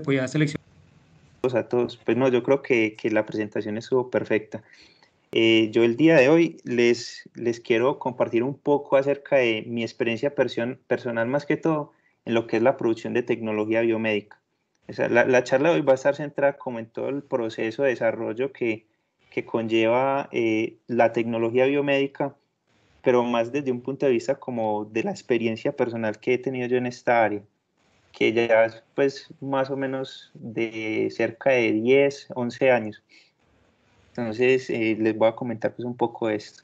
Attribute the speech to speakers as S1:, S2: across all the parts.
S1: voy a seleccionar.
S2: A todos. Pues no, yo creo que la presentación estuvo perfecta. Yo el día de hoy les quiero compartir un poco acerca de mi experiencia personal más que todo en lo que es la producción de tecnología biomédica. O sea, la charla de hoy va a estar centrada como en todo el proceso de desarrollo que conlleva la tecnología biomédica, pero más desde un punto de vista como de la experiencia personal que he tenido yo en esta área, que ya es pues más o menos de cerca de 10 11 años. Entonces, les voy a comentar pues un poco esto.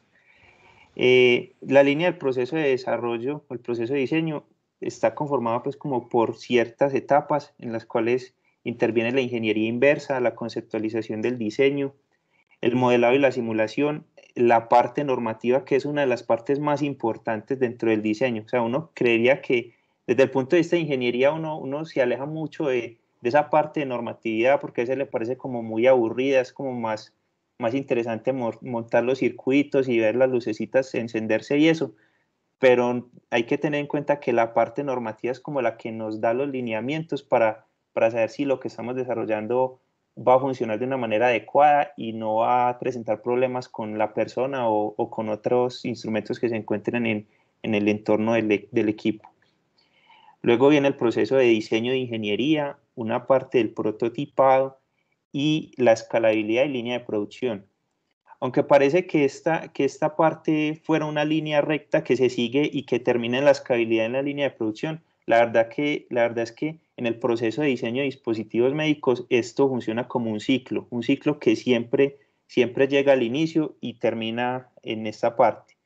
S2: La línea del proceso de desarrollo o el proceso de diseño está conformada pues como por ciertas etapas en las cuales interviene la ingeniería inversa, la conceptualización del diseño, el modelado y la simulación, la parte normativa, que es una de las partes más importantes dentro del diseño. O sea, uno creería que desde el punto de vista de ingeniería uno se aleja mucho de esa parte de normatividad porque a veces le parece como muy aburrida, es como más interesante montar los circuitos y ver las lucecitas encenderse y eso, pero hay que tener en cuenta que la parte normativa es como la que nos da los lineamientos para saber si lo que estamos desarrollando va a funcionar de una manera adecuada y no va a presentar problemas con la persona o con otros instrumentos que se encuentren en el entorno del equipo. Luego viene el proceso de diseño de ingeniería, una parte del prototipado y la escalabilidad y línea de producción. Aunque parece que esta parte fuera una línea recta que se sigue y que termina en la escalabilidad en la línea de producción, la verdad es que en el proceso de diseño de dispositivos médicos esto funciona como un ciclo que siempre llega al inicio y termina en esta parte.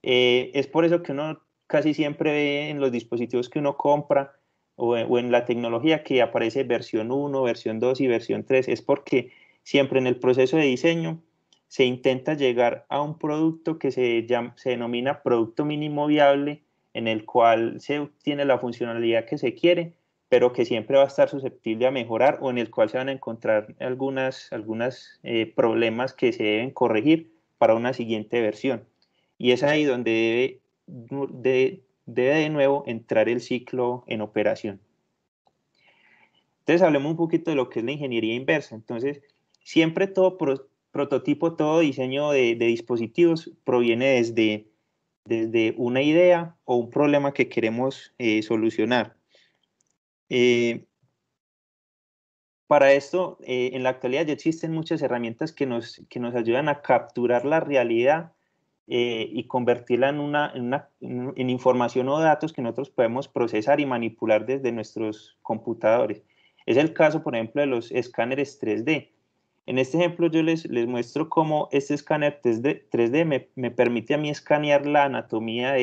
S2: Es por eso que uno casi siempre ve en los dispositivos que uno compra o en la tecnología que aparece versión 1, versión 2 y versión 3, es porque siempre en el proceso de diseño se intenta llegar a un producto que se denomina producto mínimo viable, en el cual se obtiene la funcionalidad que se quiere, pero que siempre va a estar susceptible a mejorar o en el cual se van a encontrar algunas problemas que se deben corregir para una siguiente versión. Y es ahí donde debe de nuevo entrar el ciclo en operación. Entonces hablemos un poquito de lo que es la ingeniería inversa. Entonces, siempre todo prototipo, todo diseño de dispositivos proviene desde una idea o un problema que queremos solucionar. Para esto, en la actualidad ya existen muchas herramientas que nos ayudan a capturar la realidad y convertirla en información o datos que nosotros podemos procesar y manipular desde nuestros computadores. Es el caso, por ejemplo, de los escáneres 3D. En este ejemplo yo les muestro cómo este escáner 3D me permite a mí escanear la anatomía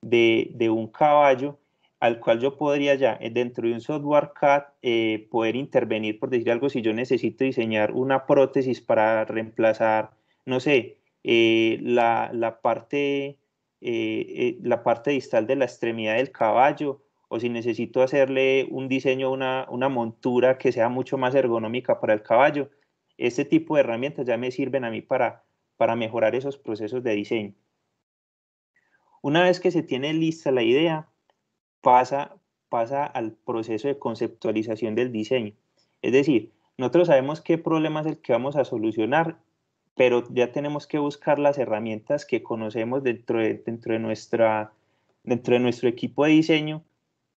S2: de un caballo, al cual yo podría ya dentro de un software CAD poder intervenir, por decir algo, si yo necesito diseñar una prótesis para reemplazar, no sé, la parte distal de la extremidad del caballo, o si necesito hacerle un diseño, una montura que sea mucho más ergonómica para el caballo. Este tipo de herramientas ya me sirven a mí para mejorar esos procesos de diseño. Una vez que se tiene lista la idea, pasa al proceso de conceptualización del diseño. Es decir, nosotros sabemos qué problema es el que vamos a solucionar, pero ya tenemos que buscar las herramientas que conocemos dentro de nuestro equipo de diseño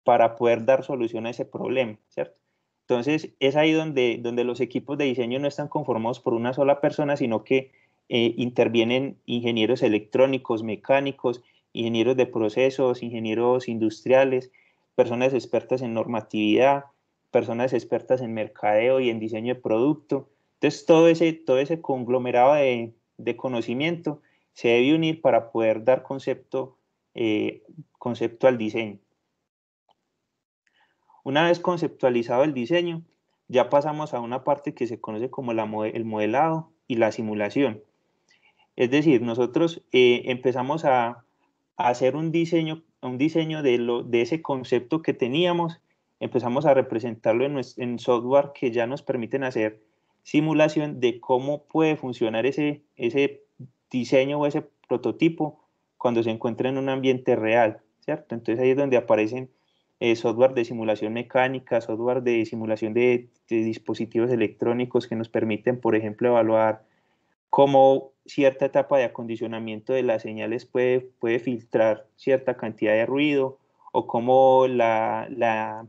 S2: para poder dar solución a ese problema, ¿cierto? Entonces, es ahí donde los equipos de diseño no están conformados por una sola persona, sino que intervienen ingenieros electrónicos, mecánicos, ingenieros de procesos, ingenieros industriales, personas expertas en normatividad, personas expertas en mercadeo y en diseño de producto. Entonces, todo ese conglomerado de conocimiento se debe unir para poder dar concepto al diseño. Una vez conceptualizado el diseño, ya pasamos a una parte que se conoce como el modelado y la simulación. Es decir, nosotros empezamos a hacer un diseño de ese concepto que teníamos, empezamos a representarlo en software que ya nos permiten hacer simulación de cómo puede funcionar ese diseño o ese prototipo cuando se encuentra en un ambiente real, ¿cierto? Entonces ahí es donde aparecen software de simulación mecánica, software de simulación de dispositivos electrónicos que nos permiten, por ejemplo, evaluar cómo cierta etapa de acondicionamiento de las señales puede filtrar cierta cantidad de ruido, o cómo la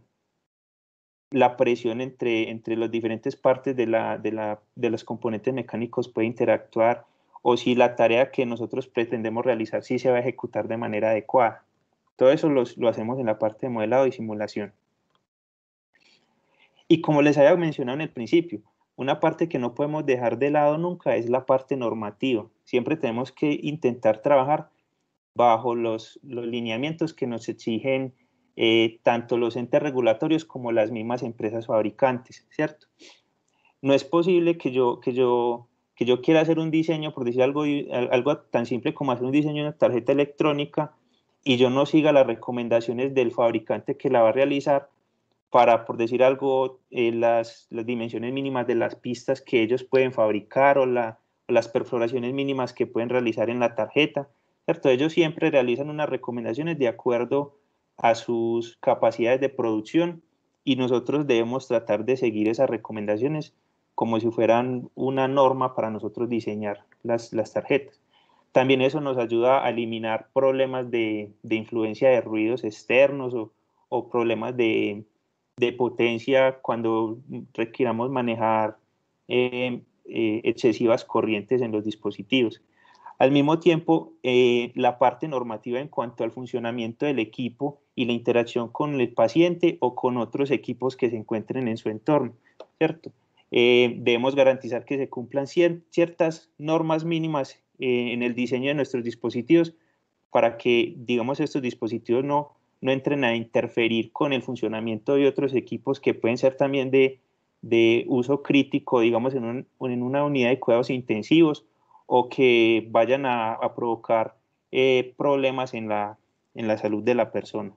S2: presión entre las diferentes partes de los componentes mecánicos puede interactuar, o si la tarea que nosotros pretendemos realizar sí se va a ejecutar de manera adecuada. Todo eso lo hacemos en la parte de modelado y simulación. Y como les había mencionado en el principio, una parte que no podemos dejar de lado nunca es la parte normativa. Siempre tenemos que intentar trabajar bajo los lineamientos que nos exigen tanto los entes regulatorios como las mismas empresas fabricantes, ¿cierto? No es posible que yo quiera hacer un diseño, por decir algo tan simple como hacer un diseño de una tarjeta electrónica, y yo no siga las recomendaciones del fabricante que la va a realizar para, por decir algo, las dimensiones mínimas de las pistas que ellos pueden fabricar, o las perforaciones mínimas que pueden realizar en la tarjeta, ¿cierto? Ellos siempre realizan unas recomendaciones de acuerdo a sus capacidades de producción, y nosotros debemos tratar de seguir esas recomendaciones como si fueran una norma para nosotros diseñar las tarjetas. También eso nos ayuda a eliminar problemas de influencia de ruidos externos, o problemas de potencia cuando requiramos manejar excesivas corrientes en los dispositivos. Al mismo tiempo, la parte normativa en cuanto al funcionamiento del equipo y la interacción con el paciente o con otros equipos que se encuentren en su entorno, ¿cierto? Debemos garantizar que se cumplan ciertas normas mínimas en el diseño de nuestros dispositivos, para que, digamos, estos dispositivos no entren a interferir con el funcionamiento de otros equipos que pueden ser también de uso crítico, digamos, en una unidad de cuidados intensivos, o que vayan a provocar problemas en la salud de la persona.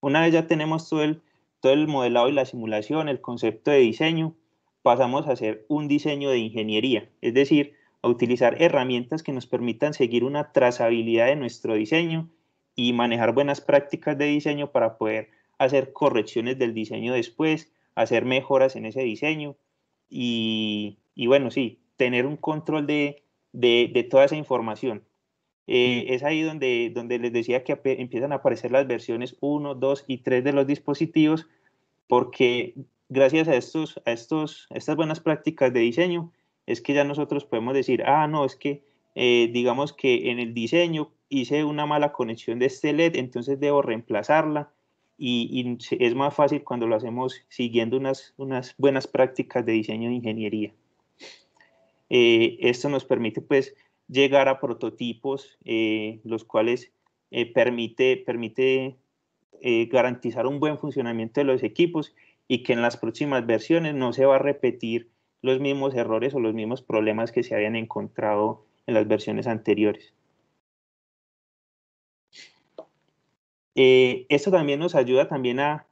S2: Una vez ya tenemos todo el modelado y la simulación, el concepto de diseño, pasamos a hacer un diseño de ingeniería, es decir, a utilizar herramientas que nos permitan seguir una trazabilidad de nuestro diseño y manejar buenas prácticas de diseño para poder hacer correcciones del diseño después, hacer mejoras en ese diseño, y bueno, sí, tener un control de toda esa información. Es ahí donde les decía que empiezan a aparecer las versiones 1, 2 y 3 de los dispositivos, porque gracias a estas buenas prácticas de diseño es que ya nosotros podemos decir, no, es que digamos que en el diseño hice una mala conexión de este LED, entonces debo reemplazarla, y es más fácil cuando lo hacemos siguiendo unas buenas prácticas de diseño de ingeniería. Esto nos permite, pues, llegar a prototipos, los cuales permite garantizar un buen funcionamiento de los equipos, y que en las próximas versiones no se va a repetir los mismos errores o los mismos problemas que se habían encontrado en las versiones anteriores. Esto también nos ayuda también a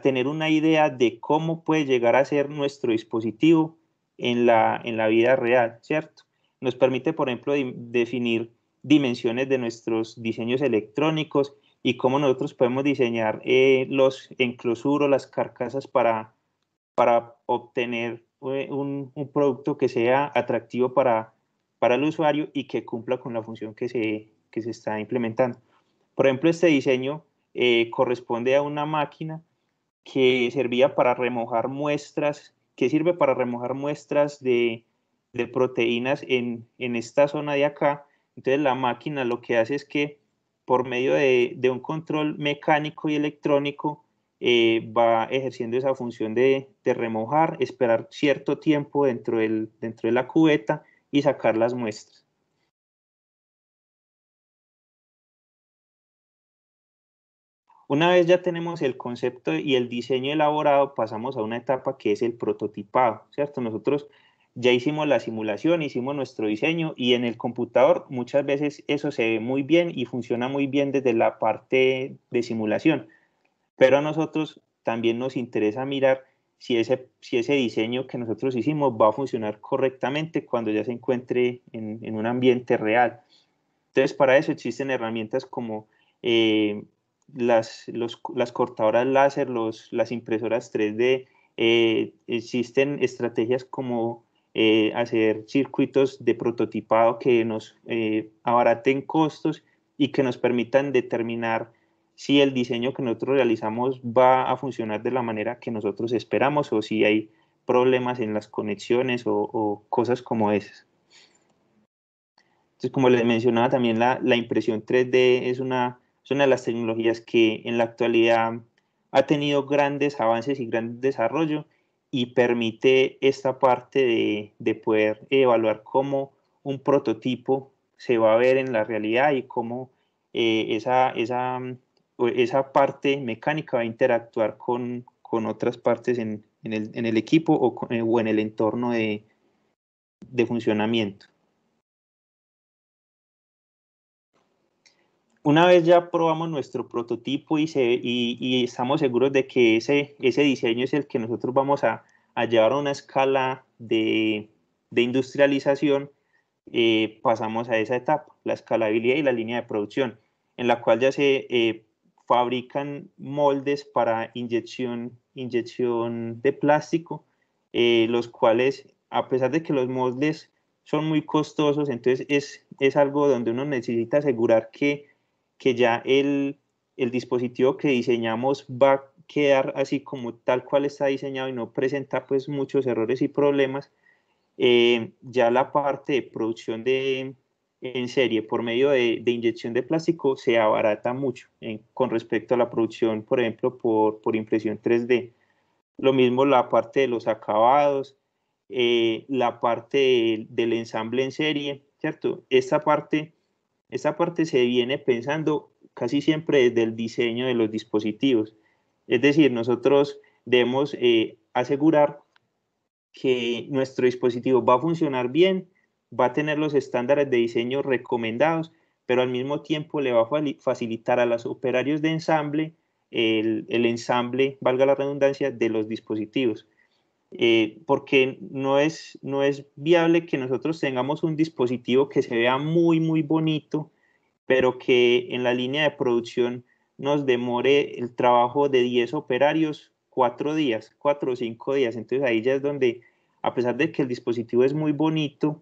S2: tener una idea de cómo puede llegar a ser nuestro dispositivo en la vida real, ¿cierto? Nos permite, por ejemplo, definir dimensiones de nuestros diseños electrónicos, y cómo nosotros podemos diseñar los enclosuros, las carcasas para obtener un producto que sea atractivo para el usuario y que cumpla con la función que se está implementando. Por ejemplo, este diseño corresponde a una máquina que servía para remojar muestras, que sirve para remojar muestras de proteínas en esta zona de acá. Entonces la máquina lo que hace es que, por medio de un control mecánico y electrónico, va ejerciendo esa función de remojar, esperar cierto tiempo dentro de la cubeta y sacar las muestras. Una vez ya tenemos el concepto y el diseño elaborado, pasamos a una etapa que es el prototipado, ¿cierto? Nosotros ya hicimos la simulación, hicimos nuestro diseño, y en el computador muchas veces eso se ve muy bien y funciona muy bien desde la parte de simulación, pero a nosotros también nos interesa mirar si ese diseño que nosotros hicimos va a funcionar correctamente cuando ya se encuentre en un ambiente real. Entonces, para eso existen herramientas como las cortadoras láser, las impresoras 3D, existen estrategias como hacer circuitos de prototipado que nos abaraten costos y que nos permitan determinar si el diseño que nosotros realizamos va a funcionar de la manera que nosotros esperamos o si hay problemas en las conexiones o cosas como esas. Entonces, como les mencionaba, también la impresión 3D es una de las tecnologías que en la actualidad ha tenido grandes avances y gran desarrollo y permite esta parte de poder evaluar cómo un prototipo se va a ver en la realidad y cómo esa parte mecánica va a interactuar con otras partes en el equipo o en el entorno de funcionamiento. Una vez ya probamos nuestro prototipo y estamos seguros de que ese diseño es el que nosotros vamos a llevar a una escala de industrialización, pasamos a esa etapa, la escalabilidad y la línea de producción, en la cual ya se fabrican moldes para inyección de plástico, los cuales, a pesar de que los moldes son muy costosos, entonces es algo donde uno necesita asegurar que ya el dispositivo que diseñamos va a quedar así como tal cual está diseñado y no presenta pues muchos errores y problemas. Ya la parte de producción en serie por medio de inyección de plástico se abarata mucho con respecto a la producción, por ejemplo, por impresión 3D. Lo mismo la parte de los acabados, la parte del ensamble en serie, ¿cierto? Esta parte se viene pensando casi siempre desde el diseño de los dispositivos. Es decir, nosotros debemos asegurar que nuestro dispositivo va a funcionar bien, va a tener los estándares de diseño recomendados, pero al mismo tiempo le va a facilitar a los operarios de ensamble el ensamble, valga la redundancia, de los dispositivos. Porque no es viable que nosotros tengamos un dispositivo que se vea muy, muy bonito, pero que en la línea de producción nos demore el trabajo de 10 operarios 4 días, 4 o 5 días. Entonces ahí ya es donde, a pesar de que el dispositivo es muy bonito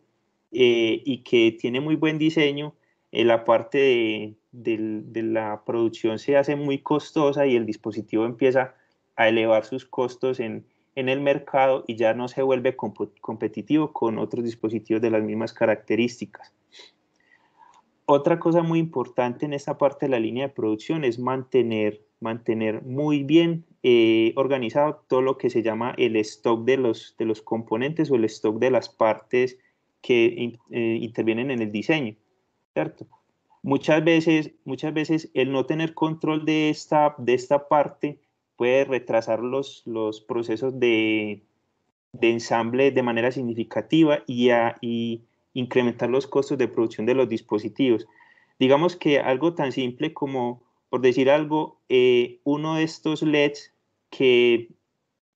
S2: y que tiene muy buen diseño, la parte de la producción se hace muy costosa y el dispositivo empieza a elevar sus costos en el mercado y ya no se vuelve competitivo con otros dispositivos de las mismas características. Otra cosa muy importante en esta parte de la línea de producción es mantener muy bien organizado todo lo que se llama el stock de los componentes o el stock de las partes que intervienen en el diseño, ¿cierto? Muchas veces el no tener control de esta parte puede retrasar los procesos de ensamble de manera significativa y incrementar los costos de producción de los dispositivos. Digamos que algo tan simple como, por decir algo, uno de estos LEDs que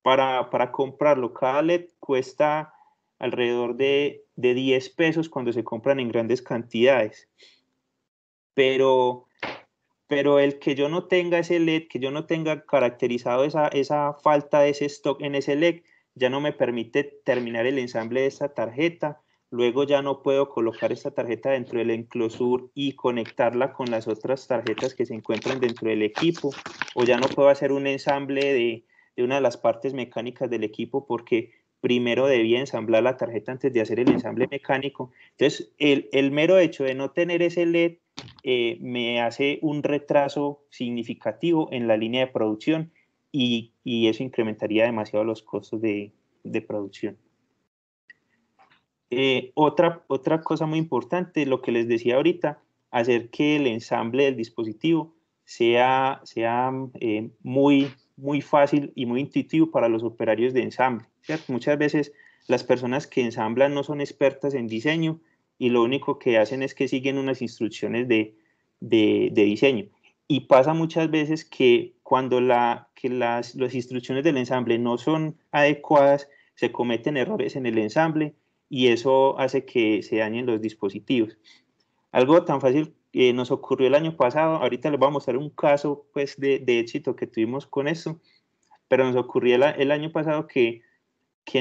S2: para comprarlo, cada LED cuesta alrededor de 10 pesos cuando se compran en grandes cantidades. Pero el que yo no tenga ese LED, que yo no tenga caracterizado esa falta de ese stock en ese LED, ya no me permite terminar el ensamble de esta tarjeta. Luego ya no puedo colocar esta tarjeta dentro del enclosure y conectarla con las otras tarjetas que se encuentran dentro del equipo. O ya no puedo hacer un ensamble de una de las partes mecánicas del equipo porque primero debía ensamblar la tarjeta antes de hacer el ensamble mecánico. Entonces, el mero hecho de no tener ese LED me hace un retraso significativo en la línea de producción y eso incrementaría demasiado los costos de producción. Otra cosa muy importante, lo que les decía ahorita, hacer que el ensamble del dispositivo sea muy fácil y muy intuitivo para los operarios de ensamble, ¿cierto? Muchas veces las personas que ensamblan no son expertas en diseño y lo único que hacen es que siguen unas instrucciones de diseño. Y pasa muchas veces que cuando las instrucciones del ensamble no son adecuadas, se cometen errores en el ensamble y eso hace que se dañen los dispositivos. Algo tan fácil nos ocurrió el año pasado. Ahorita les voy a mostrar un caso pues, de éxito que tuvimos con esto, pero nos ocurrió el año pasado que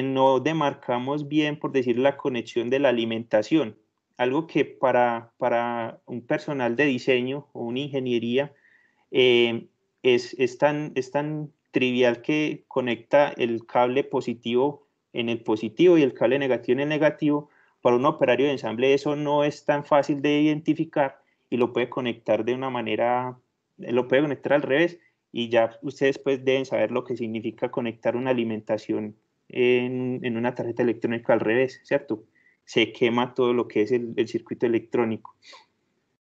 S2: no demarcamos bien, por decir, la conexión de la alimentación. Algo que para un personal de diseño o una ingeniería es tan trivial que conecta el cable positivo en el positivo y el cable negativo en el negativo. Para un operario de ensamble eso no es tan fácil de identificar y lo puede conectar de una manera, lo puede conectar al revés, y ya ustedes pues deben saber lo que significa conectar una alimentación en una tarjeta electrónica al revés, ¿cierto? Se quema todo lo que es el circuito electrónico.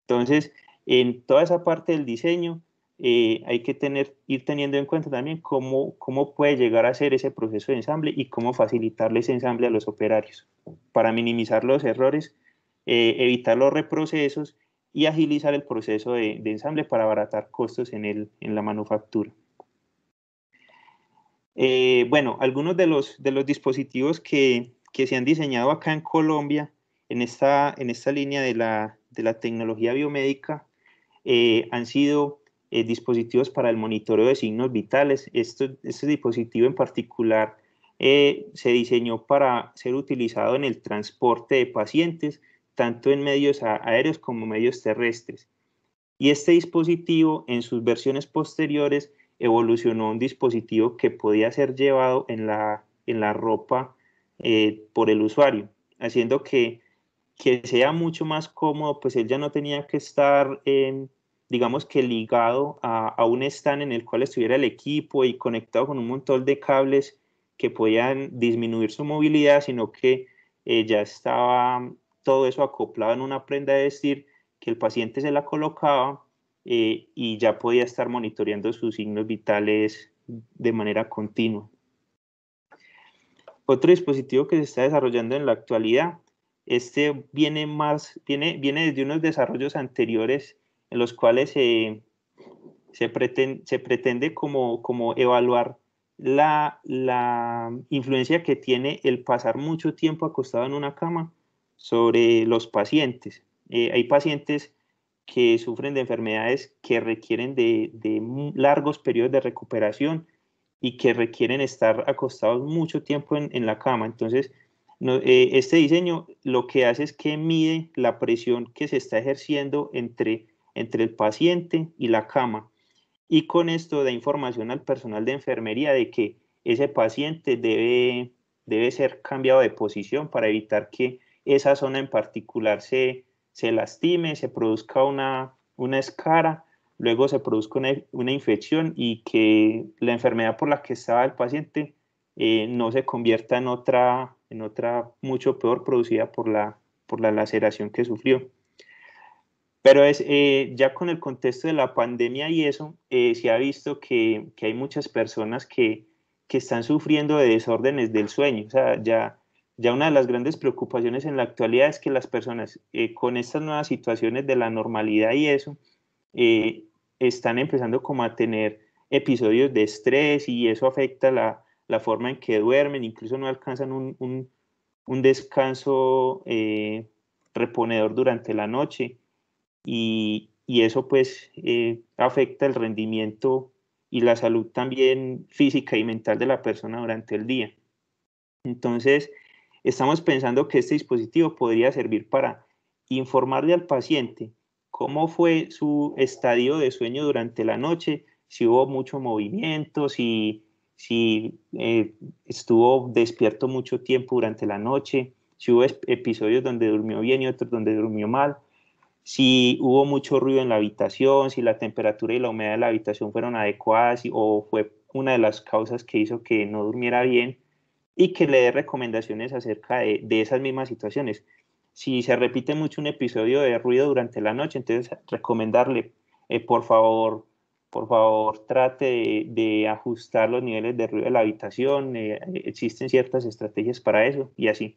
S2: Entonces, en toda esa parte del diseño, hay que ir teniendo en cuenta también cómo puede llegar a ser ese proceso de ensamble y cómo facilitarle ese ensamble a los operarios para minimizar los errores, evitar los reprocesos y agilizar el proceso de ensamble para abaratar costos en la manufactura. Bueno, algunos de los dispositivos que se han diseñado acá en Colombia en esta línea de la tecnología biomédica han sido dispositivos para el monitoreo de signos vitales. Este dispositivo en particular se diseñó para ser utilizado en el transporte de pacientes, tanto en medios aéreos como medios terrestres. Y este dispositivo, en sus versiones posteriores, evolucionó a un dispositivo que podía ser llevado en la ropa por el usuario, haciendo que sea mucho más cómodo, pues él ya no tenía que estar, digamos que ligado a un stand en el cual estuviera el equipo y conectado con un montón de cables que podían disminuir su movilidad, sino que ya estaba todo eso acoplado en una prenda de vestir que el paciente se la colocaba y ya podía estar monitoreando sus signos vitales de manera continua. Otro dispositivo que se está desarrollando en la actualidad, este viene desde unos desarrollos anteriores en los cuales se pretende como evaluar la influencia que tiene el pasar mucho tiempo acostado en una cama sobre los pacientes. Hay pacientes que sufren de enfermedades que requieren de largos periodos de recuperación y que requieren estar acostados mucho tiempo en la cama. Entonces, este diseño lo que hace es que mide la presión que se está ejerciendo entre el paciente y la cama. Y con esto da información al personal de enfermería de que ese paciente debe ser cambiado de posición para evitar que esa zona en particular se lastime, se produzca una escara, luego se produzca una infección y que la enfermedad por la que estaba el paciente no se convierta en otra mucho peor producida por la laceración que sufrió. Pero ya con el contexto de la pandemia y eso, se ha visto que hay muchas personas que están sufriendo de desórdenes del sueño. O sea, ya una de las grandes preocupaciones en la actualidad es que las personas con estas nuevas situaciones de la normalidad y eso, eh, están empezando como a tener episodios de estrés y eso afecta la forma en que duermen, incluso no alcanzan un descanso reponedor durante la noche y eso pues afecta el rendimiento y la salud también física y mental de la persona durante el día. Entonces, estamos pensando que este dispositivo podría servir para informarle al paciente cómo fue su estadio de sueño durante la noche, si hubo mucho movimiento, si estuvo despierto mucho tiempo durante la noche, si hubo episodios donde durmió bien y otros donde durmió mal, si hubo mucho ruido en la habitación, si la temperatura y la humedad de la habitación fueron adecuadas o fue una de las causas que hizo que no durmiera bien y que le dé recomendaciones acerca de esas mismas situaciones. Si se repite mucho un episodio de ruido durante la noche, entonces recomendarle, por favor, trate de ajustar los niveles de ruido de la habitación, existen ciertas estrategias para eso y así.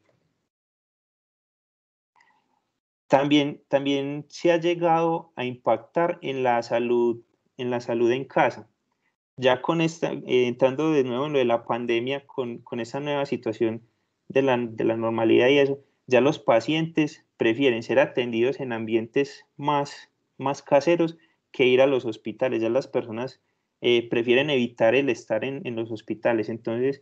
S2: También se ha llegado a impactar en la salud en casa. Ya entrando de nuevo en lo de la pandemia, con esa nueva situación de la normalidad y eso, ya los pacientes prefieren ser atendidos en ambientes más más caseros que ir a los hospitales. Ya las personas prefieren evitar el estar en los hospitales. Entonces,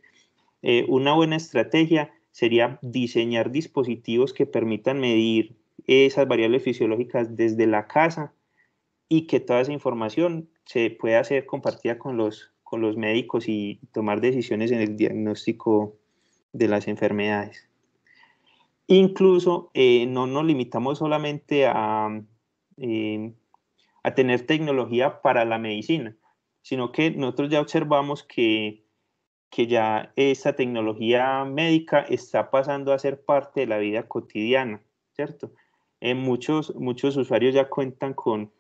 S2: una buena estrategia sería diseñar dispositivos que permitan medir esas variables fisiológicas desde la casa y que toda esa información se pueda ser compartida con los médicos y tomar decisiones en el diagnóstico de las enfermedades. Incluso no nos limitamos solamente eh, a tener tecnología para la medicina, sino que nosotros ya observamos que ya esta tecnología médica está pasando a ser parte de la vida cotidiana, ¿cierto? Muchos usuarios ya cuentan con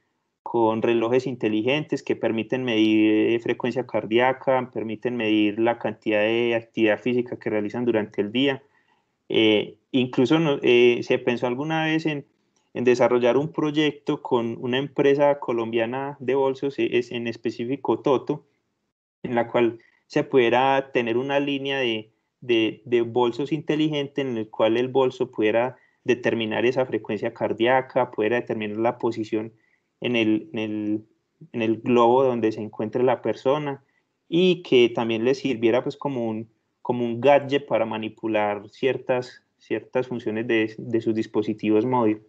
S2: relojes inteligentes que permiten medir frecuencia cardíaca, permiten medir la cantidad de actividad física que realizan durante el día. Incluso se pensó alguna vez en desarrollar un proyecto con una empresa colombiana de bolsos, en específico Toto, en la cual se pudiera tener una línea de bolsos inteligentes en el cual el bolso pudiera determinar esa frecuencia cardíaca, pudiera determinar la posición en el globo donde se encuentre la persona y que también le sirviera pues como un gadget para manipular ciertas funciones de sus dispositivos móviles.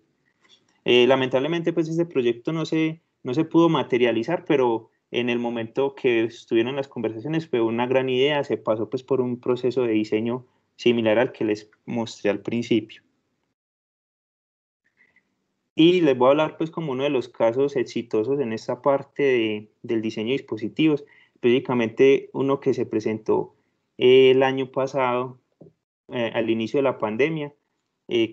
S2: Lamentablemente, pues este proyecto no se pudo materializar, pero en el momento que estuvieron las conversaciones fue una gran idea, se pasó pues por un proceso de diseño similar al que les mostré al principio. Y les voy a hablar pues como uno de los casos exitosos en esta parte del diseño de dispositivos, específicamente uno que se presentó el año pasado, al inicio de la pandemia,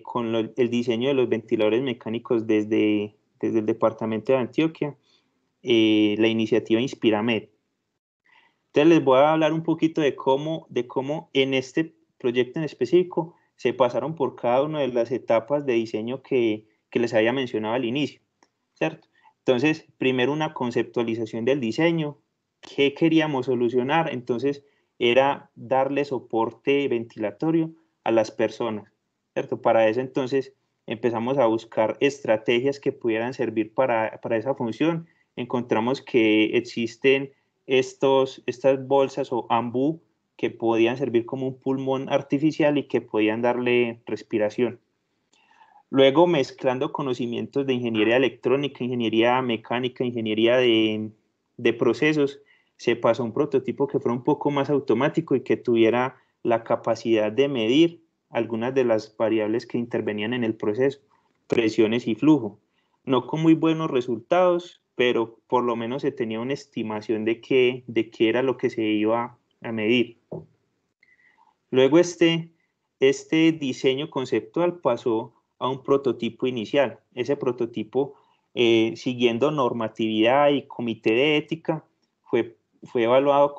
S2: con el diseño de los ventiladores mecánicos desde el departamento de Antioquia, la iniciativa Inspiramed. Entonces les voy a hablar un poquito de cómo en este proyecto en específico se pasaron por cada una de las etapas de diseño que les había mencionado al inicio, ¿cierto? Entonces, primero una conceptualización del diseño, qué queríamos solucionar, entonces era darle soporte ventilatorio a las personas, ¿cierto? Para eso entonces empezamos a buscar estrategias que pudieran servir para esa función. Encontramos que existen estas bolsas o ambú que podían servir como un pulmón artificial y que podían darle respiración. Luego, mezclando conocimientos de ingeniería electrónica, ingeniería mecánica, ingeniería de procesos, se pasó a un prototipo que fuera un poco más automático y que tuviera la capacidad de medir algunas de las variables que intervenían en el proceso, presiones y flujo. No con muy buenos resultados, pero por lo menos se tenía una estimación de qué era lo que se iba a medir. Luego este diseño conceptual pasó a un prototipo inicial. Ese prototipo, siguiendo normatividad y comité de ética, fue evaluado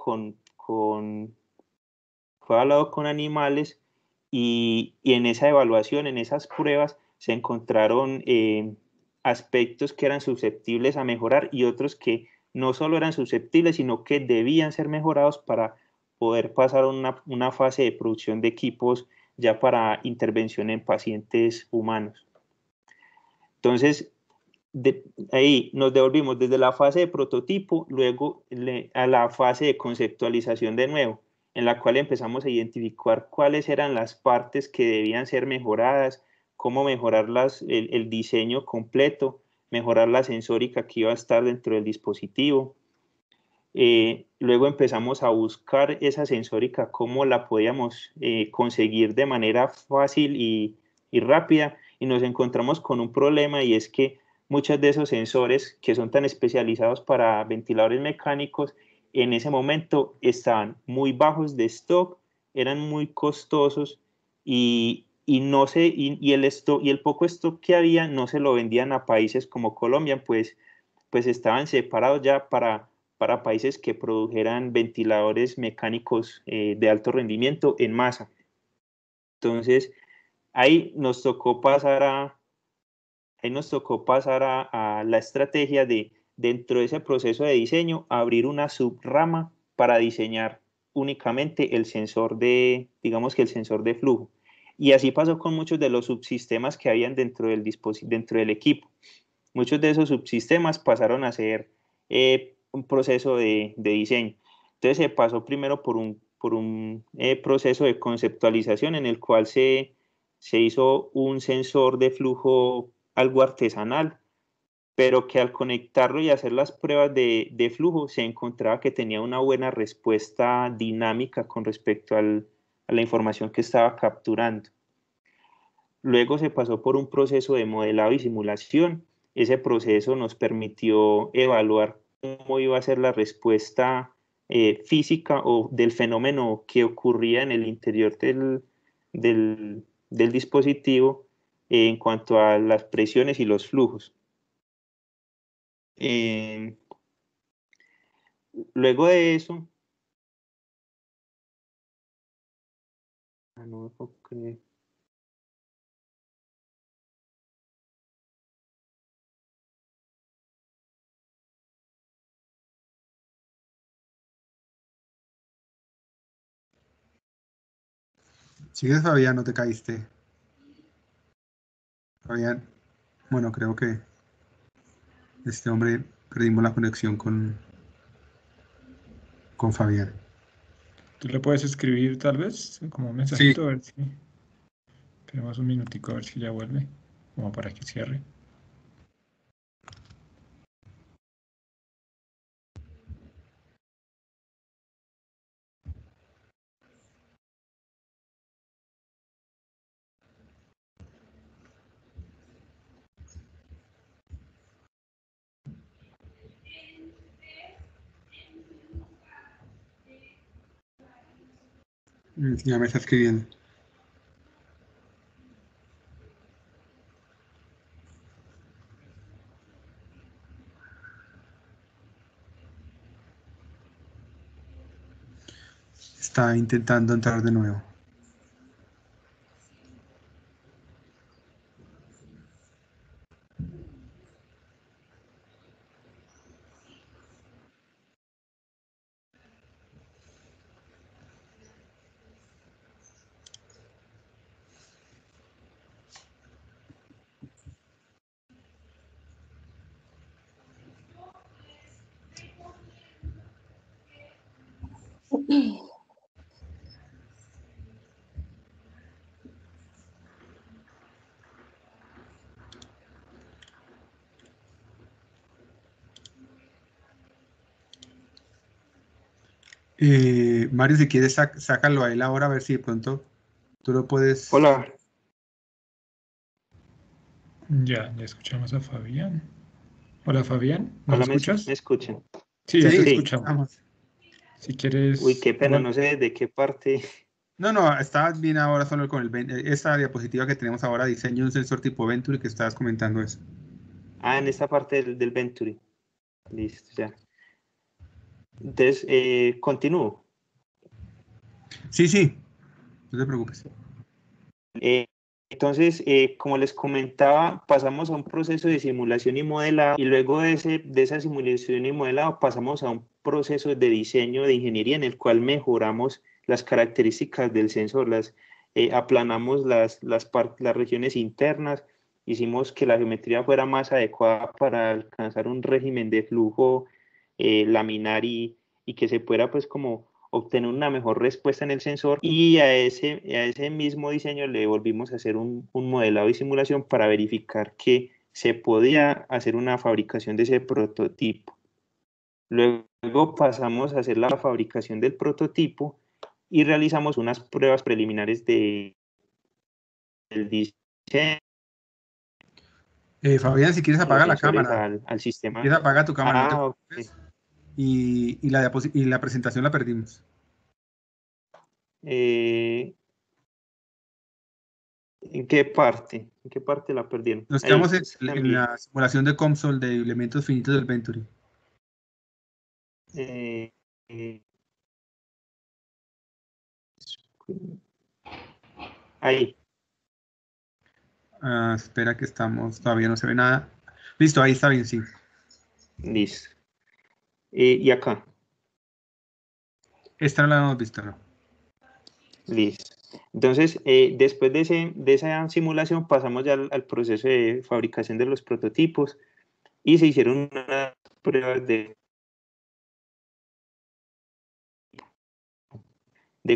S2: fue evaluado con animales y en esa evaluación, en esas pruebas, se encontraron aspectos que eran susceptibles a mejorar y otros que no solo eran susceptibles, sino que debían ser mejorados para poder pasar a una fase de producción de equipos ya para intervención en pacientes humanos. Entonces, ahí nos devolvimos desde la fase de prototipo, luego a la fase de conceptualización de nuevo, en la cual empezamos a identificar cuáles eran las partes que debían ser mejoradas, cómo mejorar el diseño completo, mejorar la sensórica que iba a estar dentro del dispositivo. Luego empezamos a buscar esa sensórica, cómo la podíamos conseguir de manera fácil y rápida, y nos encontramos con un problema, y es que muchos de esos sensores que son tan especializados para ventiladores mecánicos, en ese momento estaban muy bajos de stock, eran muy costosos no se, y el poco stock que había no se lo vendían a países como Colombia, pues estaban separados ya para países que produjeran ventiladores mecánicos de alto rendimiento en masa. Entonces, ahí nos tocó pasar a la estrategia de, dentro de ese proceso de diseño, abrir una subrama para diseñar únicamente el sensor digamos que el sensor de flujo. Y así pasó con muchos de los subsistemas que habían dentro del equipo. muchos de esos subsistemas pasaron a ser un proceso de diseño. Entonces se pasó primero por un proceso de conceptualización en el cual se hizo un sensor de flujo algo artesanal, pero que al conectarlo y hacer las pruebas de flujo se encontraba que tenía una buena respuesta dinámica con respecto a la información que estaba capturando. Luego se pasó por un proceso de modelado y simulación. Ese proceso nos permitió evaluar cómo iba a ser la respuesta física o del fenómeno que ocurría en el interior del dispositivo en cuanto a las presiones y los flujos. Luego de eso, no me puedo creer.
S1: ¿Sigues, Fabián? ¿No te caíste? Fabián, bueno, creo que este hombre perdimos la conexión con Fabián.
S3: ¿Tú le puedes escribir tal vez como un mensajito? Sí. A ver si... Esperemos un minutico a ver si ya vuelve, como para que cierre.
S1: Ya me está escribiendo. Está intentando entrar de nuevo. Mario, si quieres, sácalo a él ahora a ver si de pronto tú lo puedes...
S2: Hola.
S3: Ya escuchamos a Fabián. Hola, Fabián, ¿nos
S2: Hola,
S3: escuchas?
S2: ¿me escuchan?
S3: Sí, ya te
S1: Sí,
S3: escuchamos. Si quieres...
S2: Uy, qué pena, no sé de qué parte.
S1: No, estabas bien ahora solo con esta diapositiva que tenemos ahora, diseño de un sensor tipo Venturi, que estabas comentando eso.
S2: Ah, en esta parte del Venturi. Listo, ya. Entonces, continúo.
S1: Sí, no te preocupes.
S2: Entonces, como les comentaba, pasamos a un proceso de simulación y modelado, y luego de esa simulación y modelado pasamos a un proceso de diseño de ingeniería en el cual mejoramos las características del sensor, aplanamos las regiones internas, hicimos que la geometría fuera más adecuada para alcanzar un régimen de flujo laminar y que se pueda pues como obtener una mejor respuesta en el sensor, y a ese mismo diseño le volvimos a hacer un modelado y simulación para verificar que se podía hacer una fabricación de ese prototipo. Luego pasamos a hacer la fabricación del prototipo y realizamos unas pruebas preliminares del diseño.
S1: Fabián, si quieres apaga la
S2: Sensores
S1: cámara.
S2: al sistema.
S1: Si quieres apaga tu cámara, no te
S2: Ok.
S1: preocupes. Y la presentación la perdimos.
S2: ¿En qué parte? ¿En qué parte la perdieron?
S1: Nos
S2: Ahí
S1: quedamos en
S2: también.
S1: la simulación de COMSOL de elementos finitos del Venturi.
S2: Eh, eh, ahí.
S1: Espera que todavía no se ve nada. Listo, ahí está bien, sí.
S2: Listo. Y acá.
S1: Esta no la hemos visto, ¿no?
S2: Listo. Entonces, después de esa simulación pasamos ya al proceso de fabricación de los prototipos. y se hicieron unas pruebas de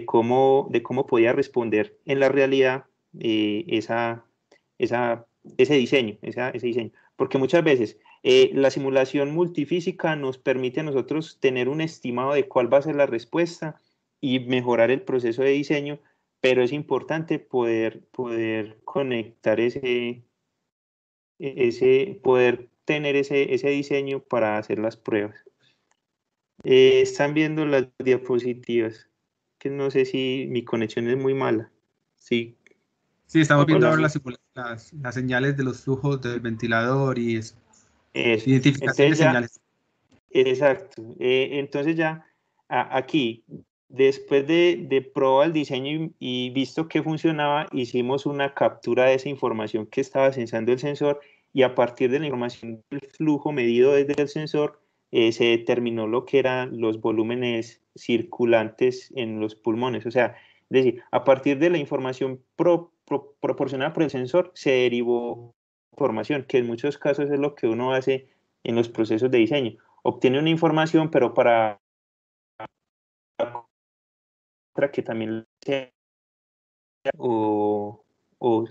S2: cómo podía responder en la realidad ese diseño, ese diseño. Porque muchas veces la simulación multifísica nos permite a nosotros tener un estimado de cuál va a ser la respuesta y mejorar el proceso de diseño, pero es importante poder conectar poder tener ese diseño para hacer las pruebas. Están viendo las diapositivas, que no sé si mi conexión es muy mala. Sí.
S1: Sí, estamos viendo
S2: Hola.
S1: ahora las señales de los flujos del ventilador y eso.
S2: Eso.
S1: Identificación de
S2: Entonces ya,
S1: señales.
S2: exacto. Entonces ya aquí, después de probar el diseño y visto que funcionaba, hicimos una captura de esa información que estaba sensando el sensor, y a partir de la información del flujo medido desde el sensor, se determinó lo que eran los volúmenes circulantes en los pulmones. O sea, es decir, a partir de la información proporcionada por el sensor, se derivó información, que en muchos casos es lo que uno hace en los procesos de diseño. Obtiene una información, pero para que también sea o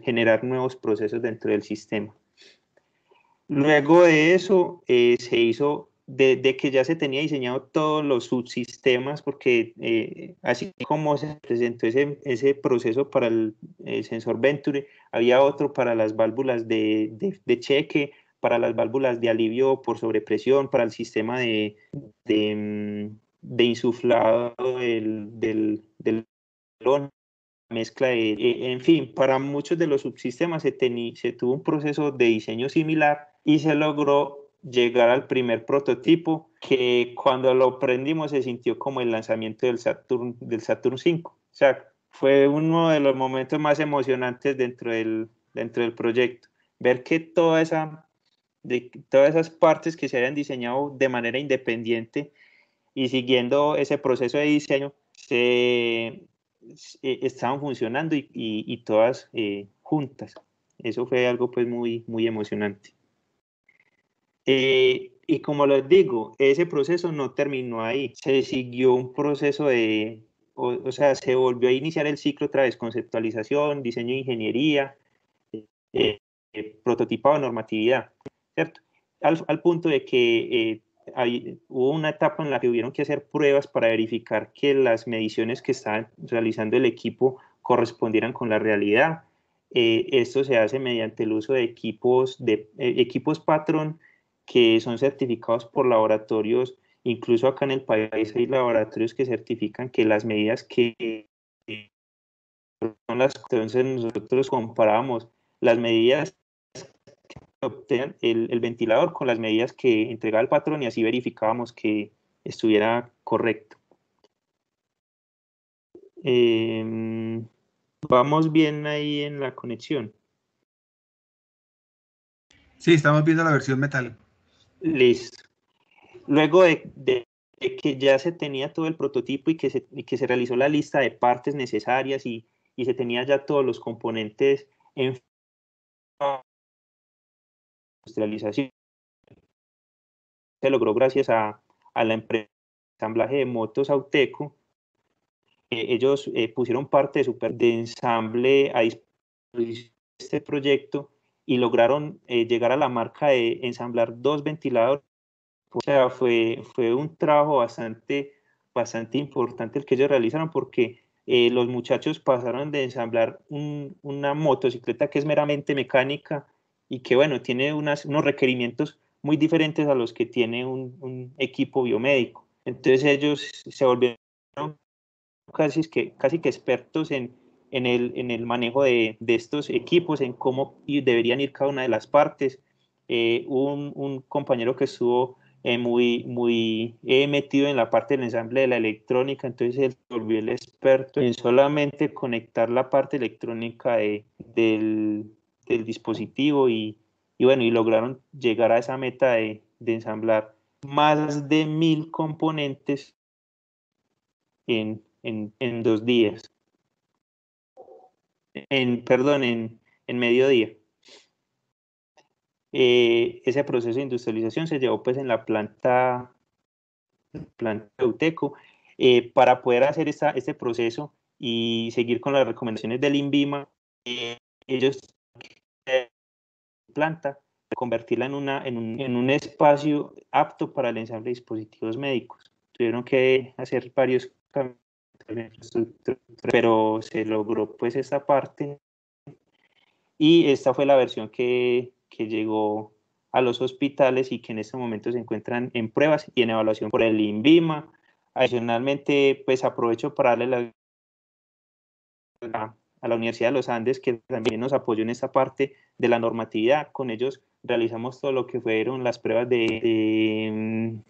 S2: generar nuevos procesos dentro del sistema. Luego de eso, se hizo, de que ya se tenía diseñado todos los subsistemas, porque así como se presentó ese proceso para el sensor Venturi, había otro para las válvulas de cheque, para las válvulas de alivio por sobrepresión, para el sistema de insuflado del balón, mezcla en fin, para muchos de los subsistemas se tuvo un proceso de diseño similar y se logró llegar al primer prototipo, que cuando lo prendimos se sintió como el lanzamiento del Saturn V. O sea, fue uno de los momentos más emocionantes dentro del proyecto. Ver que todas esas partes que se habían diseñado de manera independiente y siguiendo ese proceso de diseño estaban funcionando y todas juntas. Eso fue algo pues muy, muy emocionante. Y como les digo, ese proceso no terminó ahí, se siguió un proceso o sea, se volvió a iniciar el ciclo otra vez: conceptualización, diseño de ingeniería, prototipado, normatividad, ¿cierto? Al punto de que hubo una etapa en la que hubieron que hacer pruebas para verificar que las mediciones que estaban realizando el equipo correspondieran con la realidad. Esto se hace mediante el uso de equipos patrón, que son certificados por laboratorios. Incluso acá en el país hay laboratorios que certifican que las medidas que son las. Entonces nosotros comparábamos las medidas que obtenían el ventilador con las medidas que entregaba el patrón, y así verificábamos que estuviera correcto. Vamos bien ahí en la conexión.
S1: Sí, estamos viendo la versión metal.
S2: Listo. Luego de que ya se tenía todo el prototipo y que se realizó la lista de partes necesarias y se tenía ya todos los componentes en industrialización, se logró gracias a la empresa de ensamblaje de motos Auteco. Ellos pusieron parte de ensamble a disposición de este proyecto y lograron llegar a la marca de ensamblar 2 ventiladores. O sea, fue un trabajo bastante importante el que ellos realizaron, porque los muchachos pasaron de ensamblar una motocicleta que es meramente mecánica y que, bueno, tiene unos requerimientos muy diferentes a los que tiene un equipo biomédico. Entonces ellos se volvieron casi que expertos en el manejo de estos equipos, en cómo deberían ir cada una de las partes. Un compañero que estuvo muy metido en la parte del ensamble de la electrónica, entonces él se volvió el experto en solamente conectar la parte electrónica del dispositivo, y bueno, y lograron llegar a esa meta de ensamblar más de 1000 componentes en 2 días, perdón, en mediodía. ese proceso de industrialización se llevó pues en la planta de UTECO. Para poder hacer este proceso y seguir con las recomendaciones del INVIMA, ellos planta, convertirla en un espacio apto para el ensamble de dispositivos médicos. Tuvieron que hacer varios cambios, pero se logró pues esta parte, y esta fue la versión que llegó a los hospitales y que en este momento se encuentran en pruebas y en evaluación por el INVIMA. Adicionalmente, pues aprovecho para darle a la Universidad de los Andes, que también nos apoyó en esta parte de la normatividad. Con ellos realizamos todo lo que fueron las pruebas de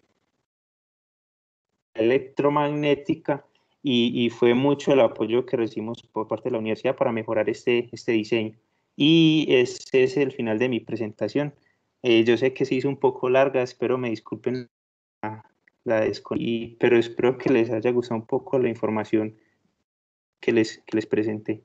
S2: electromagnética, y fue mucho el apoyo que recibimos por parte de la universidad para mejorar este diseño. Y este es el final de mi presentación. Yo sé que se hizo un poco larga, espero me disculpen pero espero que les haya gustado un poco la información que les presenté.